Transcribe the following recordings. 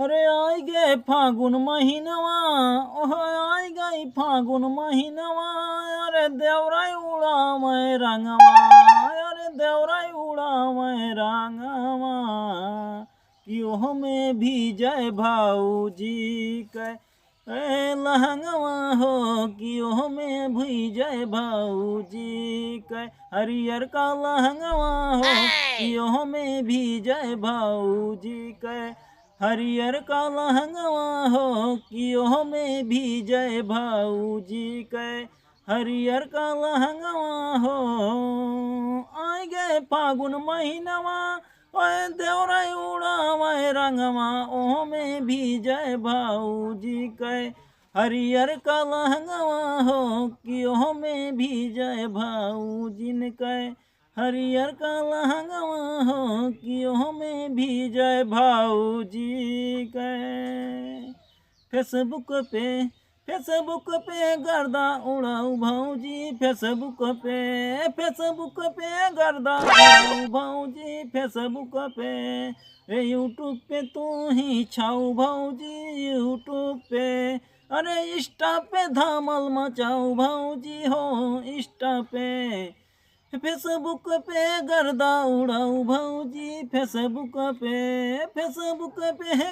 अरे आई गे फागुन महीनवा, ओह आई गई फागुन महीनवा। अरे देवराई उड़ा मैं रंगवा, अरे देवराई उड़ा मैं रंगवा। कि ओह में भी जय भाऊजी के लहंगवा हो, कि ओह में भी जय भाऊजी के हरियर का लहंगवा हो, कि ओह में भी जय भाऊजी के हरियर का लहंगवा हो, कि ओह में भी जय भाऊजी के हरियर का लहंगवा हो। आए गए फागुन महीनवा, ओए देवराई उड़ावे रंगवा, ओह में भी जय भाऊजी के हरियर का लहंगवा हो, कि ओह में भी जय भाऊजिन के हरियर का लहंगवा हो, कि ओह में भी जय भाऊजी के। फेसबुक पे गर्दा उड़ाऊ भाऊजी, फेसबुक पे गर्दा उड़ाऊ भाऊजी, फेसबुक पे यूट्यूब पे तू ही छाऊ भाऊजी, यूट्यूब पे अरे इंस्टा पे धमाल मचाऊ भाऊजी हो, इंस्टा पे फेसबुक पे गर्दा उड़ाऊ भाऊजी, फेसबुक पे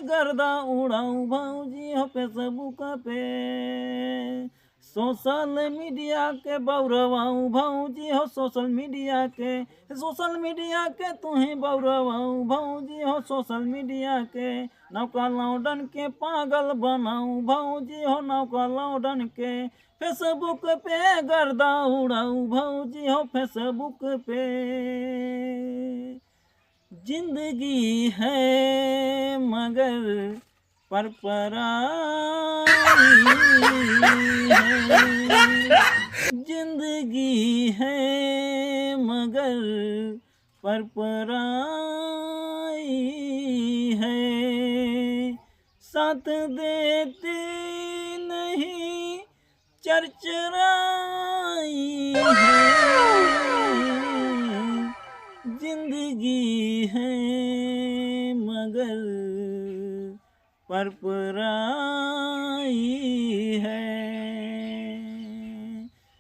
गर्दा उड़ाऊ भाऊजी हो, फेसबुक पे सोशल मीडिया के बौरवाऊ भाऊजी हो, सोशल मीडिया के तू ही बौरवाऊ भाऊजी हो, सोशल मीडिया के नौका लौडन के पागल बनाऊ भाऊजी हो, नौका लौडन के फेसबुक पे गर्दा उड़ाऊ भाऊजी हो, फेसबुक पे। जिंदगी है मगर परपराई है, जिंदगी है मगर परपराई है, साथ देती नहीं चरचराई है, जिंदगी है मगर परपराई है,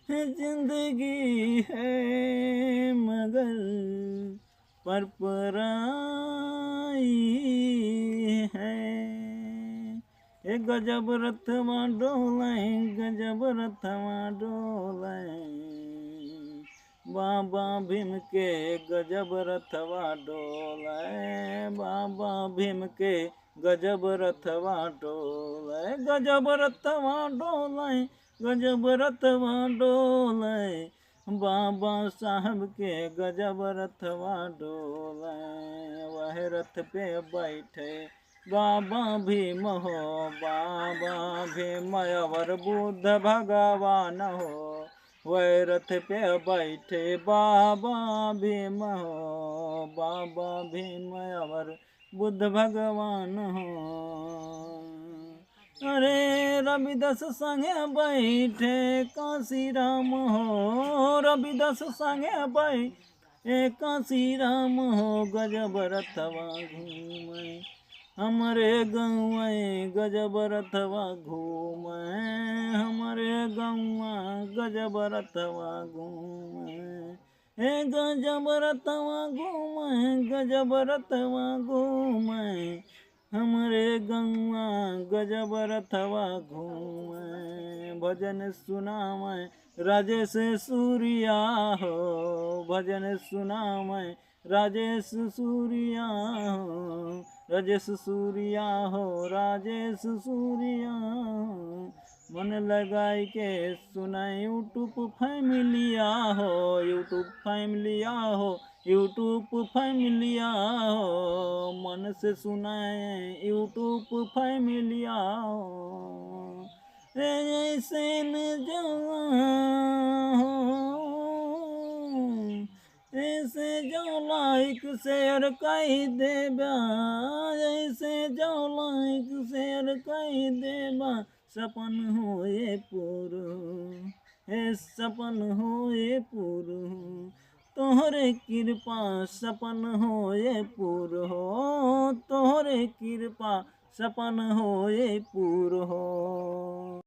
जिंदगी है मगर परपराई है। एक गजब रथवा डोलाए, गजब रथवा डोलाए, बाबा भीम के गजब रथवा डोलाए, बाबा भीम के गजब रथवा डोलाए, गजब रथवा डोलाए, गजब रथवा डोलाए, बाबा साहब के गजब रथवा डोलाए। वह रथ पे बैठे बाबा भीम हो, बाबा भीम अवर बुद्ध भगवान हो, वह रथ पे बैठे बाबा भीम हो, बाबा भीम अवर बुद्ध भगवान हो। अरे रविदास संगे बैठे काशी राम हो, रविदास संगे बैठे काशी राम हो, गजब रथवा घूमे हमरे गौआ, गजब रथवा घूमे हमरे गौआ, गजब रथवा घूमे, हे गजब रथवा घूमे, गजब रथवा घूमे हमरे गौआ, गजब रथवा घूमे। भजन सुनावे राजेश सूर्या हो, भजन सुनावे राजेश सूर्या हो, राजेश सूर्या हो, राजेश सूर्या मन लगाई के सुनाई यूट्यूब फैमिलिया हो, यूट्यूब फैमिलिया हो, यूट्यूब फैमिलिया हो, मन से सुनाए यूट्यूब फैमिलिया हो। ऐसे न जवा ऐसे जो लाइक शेयर कई देबा, ऐसे जो लाइक शेयर कई देबा, सपन होए पूरो, हे सपन होए पूरो, तोहरे कृपा सपन होए पूरो, तोहरे कृपा सपन होए पूर हो।